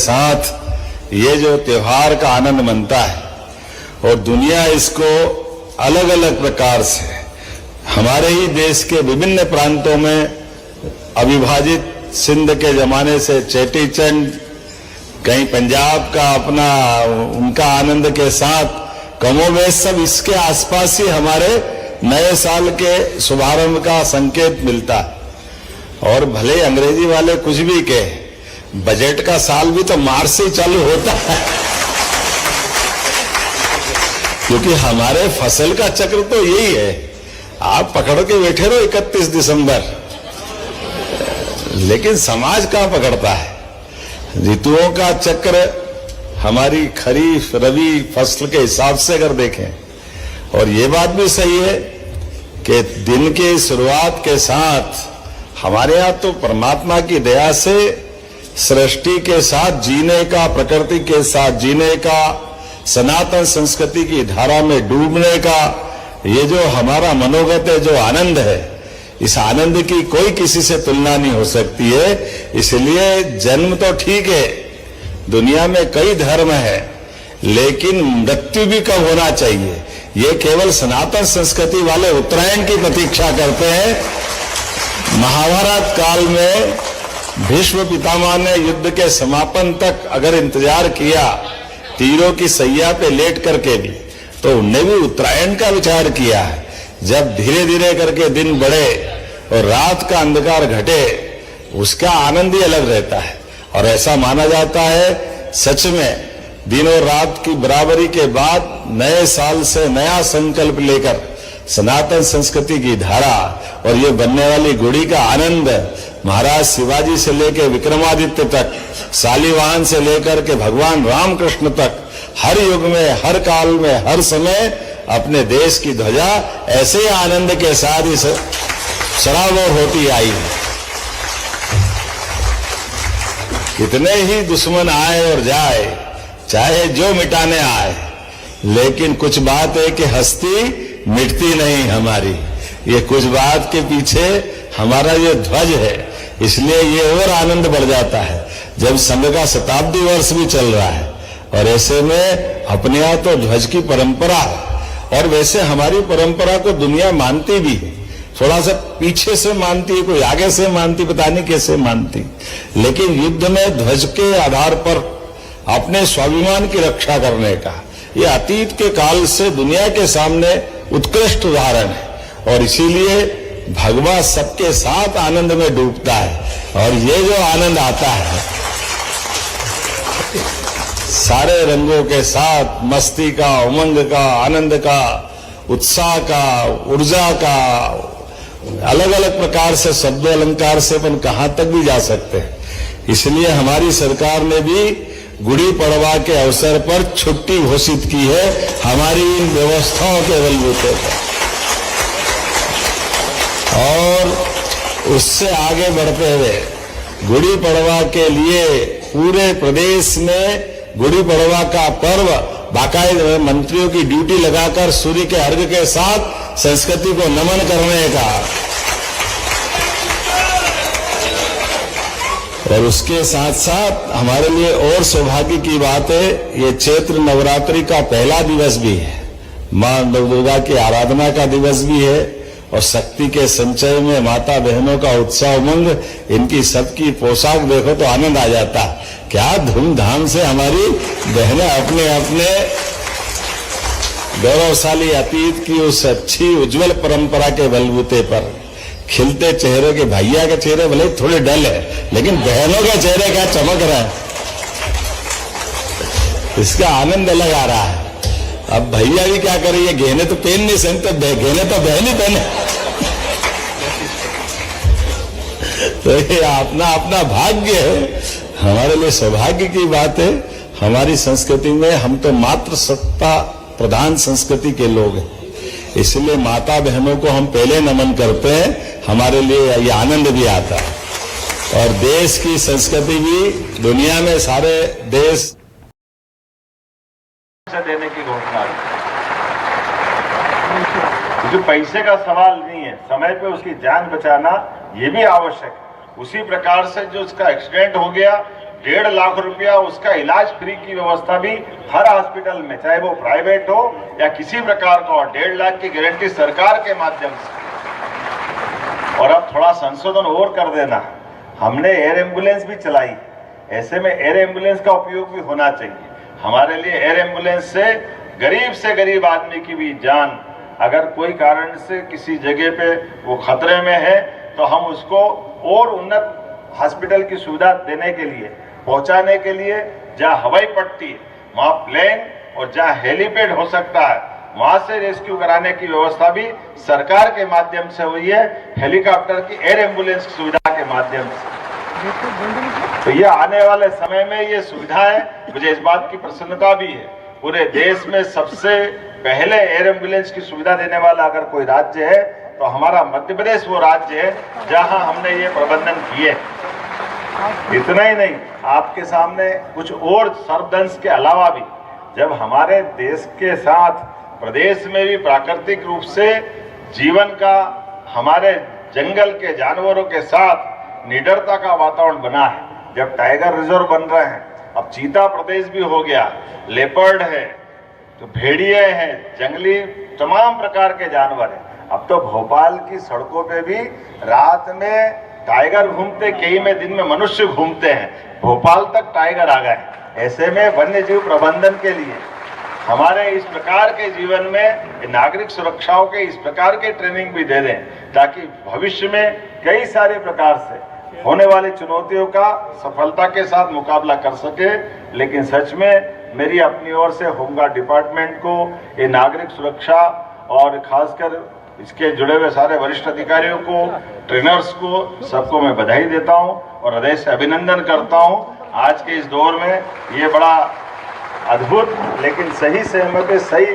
साथ ये जो त्योहार का आनंद मनता है और दुनिया इसको अलग अलग प्रकार से हमारे ही देश के विभिन्न प्रांतों में अविभाजित सिंध के जमाने से चेटी चंद, कहीं पंजाब का अपना उनका आनंद के साथ कमोबेश सब इसके आसपास ही हमारे नए साल के शुभारंभ का संकेत मिलता है। और भले अंग्रेजी वाले कुछ भी कहे, बजट का साल भी तो मार्च से चालू होता है, क्योंकि हमारे फसल का चक्र तो यही है। आप पकड़ के बैठे रहो 31 दिसंबर, लेकिन समाज कहां पकड़ता है। ऋतुओं का चक्र हमारी खरीफ रबी फसल के हिसाब से अगर देखें, और ये बात भी सही है कि दिन की शुरुआत के साथ हमारे यहाँ तो परमात्मा की दया से सृष्टि के साथ जीने का, प्रकृति के साथ जीने का, सनातन संस्कृति की धारा में डूबने का, ये जो हमारा मनोगत है, जो आनंद है, इस आनंद की कोई किसी से तुलना नहीं हो सकती है। इसलिए जन्म तो ठीक है, दुनिया में कई धर्म है, लेकिन मृत्यु भी कब होना चाहिए, ये केवल सनातन संस्कृति वाले उत्तरायण की प्रतीक्षा करते हैं। महाभारत काल में भीष्म पितामह ने युद्ध के समापन तक अगर इंतजार किया, तीरों की सैया पे लेट करके भी, तो उनने भी उत्तरायण का विचार किया है। जब धीरे धीरे करके दिन बढ़े और रात का अंधकार घटे, उसका आनंद ही अलग रहता है। और ऐसा माना जाता है, सच में दिन और रात की बराबरी के बाद नए साल से नया संकल्प लेकर सनातन संस्कृति की धारा और ये बनने वाली गुड़ी का आनंद महाराज शिवाजी से लेकर विक्रमादित्य तक, शालिवाहन से लेकर के भगवान रामकृष्ण तक, हर युग में, हर काल में, हर समय अपने देश की ध्वजा ऐसे ही आनंद के साथ ही सराबोर होती आई है। कितने ही दुश्मन आए और जाए, चाहे जो मिटाने आए, लेकिन कुछ बात है कि हस्ती मिटती नहीं हमारी। ये कुछ बात के पीछे हमारा ये ध्वज है, इसलिए ये और आनंद बढ़ जाता है जब संघ का शताब्दी वर्ष भी चल रहा है। और ऐसे में अपने यहाँ तो ध्वज की परंपरा है, और वैसे हमारी परंपरा को दुनिया मानती भी है। थोड़ा सा पीछे से मानती है, कोई आगे से मानती, पता नहीं कैसे मानती, लेकिन युद्ध में ध्वज के आधार पर अपने स्वाभिमान की रक्षा करने का ये अतीत के काल से दुनिया के सामने उत्कृष्ट उदाहरण है। और इसीलिए भगवान सबके साथ आनंद में डूबता है। और ये जो आनंद आता है सारे रंगों के साथ, मस्ती का, उमंग का, आनंद का, उत्साह का, ऊर्जा का, अलग अलग प्रकार से शब्द अलंकार से अपन कहां तक भी जा सकते हैं। इसलिए हमारी सरकार ने भी गुड़ी पड़वा के अवसर पर छुट्टी घोषित की है हमारी इन व्यवस्थाओं के बलबूते पर। और उससे आगे बढ़ते हुए गुड़ी पड़वा के लिए पूरे प्रदेश में गुड़ी पड़वा का पर्व बाकायदा मंत्रियों की ड्यूटी लगाकर सूर्य के अर्घ के साथ संस्कृति को नमन करने का, और उसके साथ साथ हमारे लिए और सौभाग्य की बात है, ये चैत्र नवरात्रि का पहला दिवस भी है, मां दुर्गा की आराधना का दिवस भी है। और शक्ति के संचय में माता बहनों का उत्साह उमंग, इनकी सबकी पोशाक देखो तो आनंद आ जाता है। क्या धूमधाम से हमारी बहनें अपने अपने गौरवशाली अतीत की उस अच्छी उज्जवल परंपरा के बलबूते पर खिलते चेहरों के, भैया के चेहरे भले थोड़े डल है, लेकिन बहनों के चेहरे क्या चमक रहा है, इसका आनंद अलग आ रहा है। अब भैया भी क्या करेंगे, गहने तो पहन नहीं सकते, गहने तो बहन ही पहने। तो ये अपना अपना भाग्य है, हमारे लिए सौभाग्य की बात है। हमारी संस्कृति में हम तो मात्र सत्ता प्रधान संस्कृति के लोग हैं, इसलिए माता बहनों को हम पहले नमन करते हैं, हमारे लिए ये आनंद भी आता है। और देश की संस्कृति भी दुनिया में सारे देश देने की घोषणा जो पैसे का सवाल नहीं है, समय पे उसकी जान बचाना ये भी आवश्यक है। उसी प्रकार से जो उसका एक्सीडेंट हो गया 1.5 लाख रुपया उसका इलाज फ्री की व्यवस्था भी हर हॉस्पिटल में, चाहे वो प्राइवेट हो या किसी प्रकार का हो, 1.5 लाख की गारंटी सरकार के माध्यम से। और अब थोड़ा संशोधन और कर देना, हमने एयर एम्बुलेंस भी चलाई, ऐसे में एयर एम्बुलेंस का उपयोग भी होना चाहिए। हमारे लिए एयर एम्बुलेंस से गरीब आदमी की भी जान अगर कोई कारण से किसी जगह पे वो खतरे में है तो हम उसको और उन्नत हॉस्पिटल की सुविधा देने के लिए, पहुंचाने के लिए, जहां हवाई पट्टी है वहां प्लेन और जहां हेलीपैड हो सकता है वहां से रेस्क्यू कराने की व्यवस्था भी सरकार के माध्यम से हुई है, हेलीकॉप्टर की एयर एम्बुलेंस की सुविधा के माध्यम से। तो ये आने वाले समय में ये सुविधाएं, मुझे इस बात की प्रसन्नता भी है, पूरे देश में सबसे पहले एयर एम्बुलेंस की सुविधा देने वाला अगर कोई राज्य है तो हमारा मध्य प्रदेश वो राज्य है जहां हमने ये प्रबंधन किए। इतना ही नहीं, आपके सामने कुछ और सर्वदंश के अलावा भी जब हमारे देश के साथ प्रदेश में भी प्राकृतिक रूप से जीवन का, हमारे जंगल के जानवरों के साथ निडरता का वातावरण बना है, जब टाइगर रिजर्व बन रहे हैं, अब चीता प्रदेश भी हो गया, लेपर्ड है, तो भेड़िए हैं, जंगली तमाम प्रकार के जानवर हैं। अब तो भोपाल की सड़कों पे भी रात में टाइगर घूमते, कई में दिन में मनुष्य घूमते हैं, भोपाल तक टाइगर आ गए। ऐसे में वन्य जीव प्रबंधन के लिए हमारे इस प्रकार के जीवन में नागरिक सुरक्षाओं के इस प्रकार के ट्रेनिंग भी दे दें ताकि भविष्य में कई सारे प्रकार से होने वाली चुनौतियों का सफलता के साथ मुकाबला कर सके। लेकिन सच में मेरी अपनी ओर से होमगार्ड डिपार्टमेंट को, ये नागरिक सुरक्षा और खासकर इसके जुड़े हुए सारे वरिष्ठ अधिकारियों को, ट्रेनर्स को, सबको मैं बधाई देता हूं और हृदय से अभिनंदन करता हूं। आज के इस दौर में ये बड़ा अद्भुत लेकिन सही समय पे सही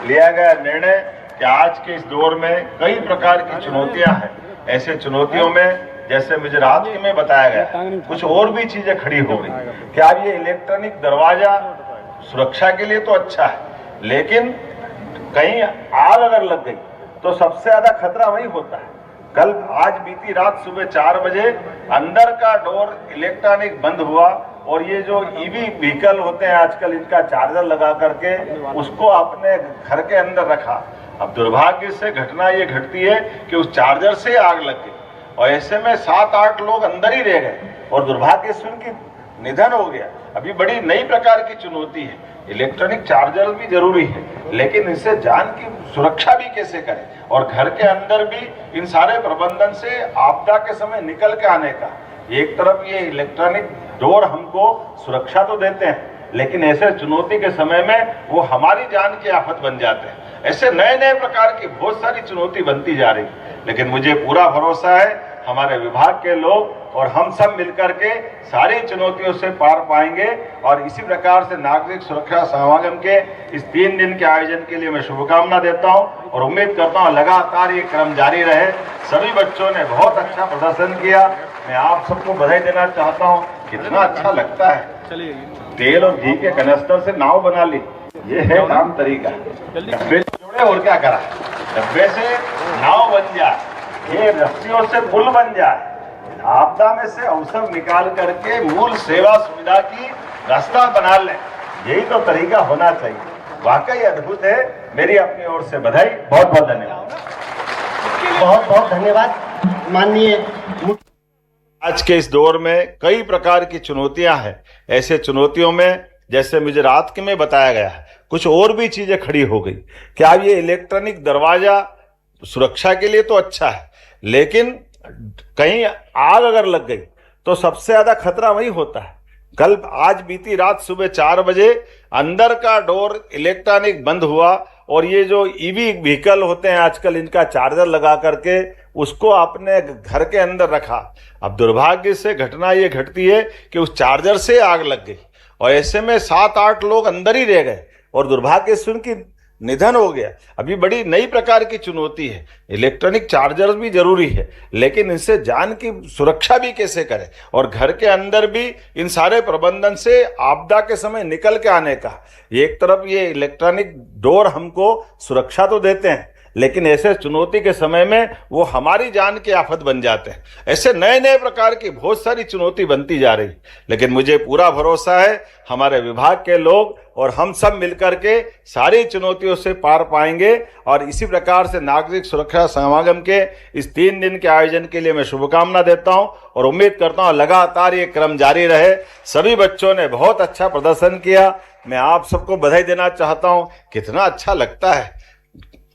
लिया गया निर्णय कि आज के इस दौर में कई प्रकार की चुनौतियां हैं। ऐसे चुनौतियों में जैसे मुझे रात में बताया गया कुछ और भी चीजें खड़ी हो गई कि आज ये इलेक्ट्रॉनिक दरवाजा सुरक्षा के लिए तो अच्छा है, लेकिन कहीं आग अगर लग गई तो सबसे ज्यादा खतरा वही होता है। कल आज बीती रात सुबह 4 बजे अंदर का डोर इलेक्ट्रॉनिक बंद हुआ और ये जो ईवी व्हीकल होते हैं आजकल, इनका चार्जर लगा करके उसको अपने घर के अंदर रखा। अब दुर्भाग्य से घटना ये घटती है कि उस चार्जर से आग लग गई और ऐसे में 7-8 लोग अंदर ही रह गए और दुर्भाग्य से उनकी निधन हो गया। अभी बड़ी नई प्रकार की चुनौती है। इलेक्ट्रॉनिक चार्जर भी जरूरी है, लेकिन इससे जान की सुरक्षा भी कैसे करें और घर के अंदर भी इन सारे प्रबंधन से आपदा के समय निकल के आने का। एक तरफ ये इलेक्ट्रॉनिक डोर हमको सुरक्षा तो देते हैं, लेकिन ऐसे चुनौती के समय में वो हमारी जान की आफत बन जाते हैं। ऐसे नए नए प्रकार की बहुत सारी चुनौती बनती जा रही, लेकिन मुझे पूरा भरोसा है हमारे विभाग के लोग और हम सब मिलकर के सारी चुनौतियों से पार पाएंगे। और इसी प्रकार से नागरिक सुरक्षा समागम के इस 3 दिन के आयोजन के लिए मैं शुभकामना देता हूं और उम्मीद करता हूं लगातार ये क्रम जारी रहे। सभी बच्चों ने बहुत अच्छा प्रदर्शन किया। मैं आप सबको बधाई देना चाहता हूं। कितना अच्छा लगता है, तेल और घी के कनस्तर से नाव बना ली, ये है काम तरीका। डब्बे से जुड़े और क्या करा, डब्बे से नाव बन जाए, ये रस्सियों से पुल बन जाए, आपदा में से अवसर निकाल करके मूल सेवा सुविधा की रास्ता बना लें, यही तो तरीका होना चाहिए। वाकई अद्भुत है। मेरी अपनी ओर से बधाई, बहुत बहुत धन्यवाद। बहुत बहुत धन्यवाद माननीय। आज के इस दौर में कई प्रकार की चुनौतियां हैं। ऐसे चुनौतियों में जैसे मुझे रात के में बताया गया है कुछ और भी चीजें खड़ी हो गई कि अब ये इलेक्ट्रॉनिक दरवाजा सुरक्षा के लिए तो अच्छा है, लेकिन कहीं आग अगर लग गई तो सबसे ज्यादा खतरा वही होता है। कल आज बीती रात सुबह 4 बजे अंदर का डोर इलेक्ट्रॉनिक बंद हुआ और ये जो ईवी व्हीकल होते हैं आजकल, इनका चार्जर लगा करके उसको अपने घर के अंदर रखा। अब दुर्भाग्य से घटना ये घटती है कि उस चार्जर से आग लग गई और ऐसे में 7-8 लोग अंदर ही रह गए और दुर्भाग्य से उनकी निधन हो गया। अभी बड़ी नई प्रकार की चुनौती है। इलेक्ट्रॉनिक चार्जर भी जरूरी है, लेकिन इनसे जान की सुरक्षा भी कैसे करें और घर के अंदर भी इन सारे प्रबंधन से आपदा के समय निकल के आने का। एक तरफ ये इलेक्ट्रॉनिक डोर हमको सुरक्षा तो देते हैं, लेकिन ऐसे चुनौती के समय में वो हमारी जान की आफत बन जाते हैं। ऐसे नए नए प्रकार की बहुत सारी चुनौती बनती जा रही, लेकिन मुझे पूरा भरोसा है हमारे विभाग के लोग और हम सब मिलकर के सारी चुनौतियों से पार पाएंगे। और इसी प्रकार से नागरिक सुरक्षा समागम के इस 3 दिन के आयोजन के लिए मैं शुभकामना देता हूं और उम्मीद करता हूं लगातार ये क्रम जारी रहे। सभी बच्चों ने बहुत अच्छा प्रदर्शन किया। मैं आप सबको बधाई देना चाहता हूं। कितना अच्छा लगता है,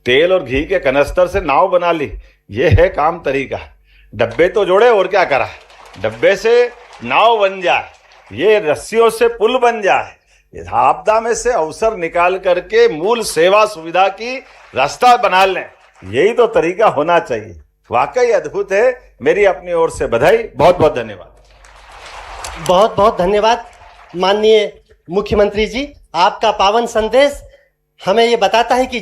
तेल और घी के कनस्तर से नाव बना ली, ये है काम तरीका। डब्बे तो जोड़े और क्या करा, डब्बे से नाव बन जाए, ये रस्सियों से पुल बन जाए, आपदा में से अवसर निकाल करके मूल सेवा सुविधा की रास्ता बना लें, यही तो तरीका होना चाहिए। वाकई अद्भुत है। मेरी अपनी ओर से बधाई। बहुत बहुत धन्यवाद। बहुत बहुत धन्यवाद माननीय मुख्यमंत्री जी। आपका पावन संदेश हमें ये बताता है कि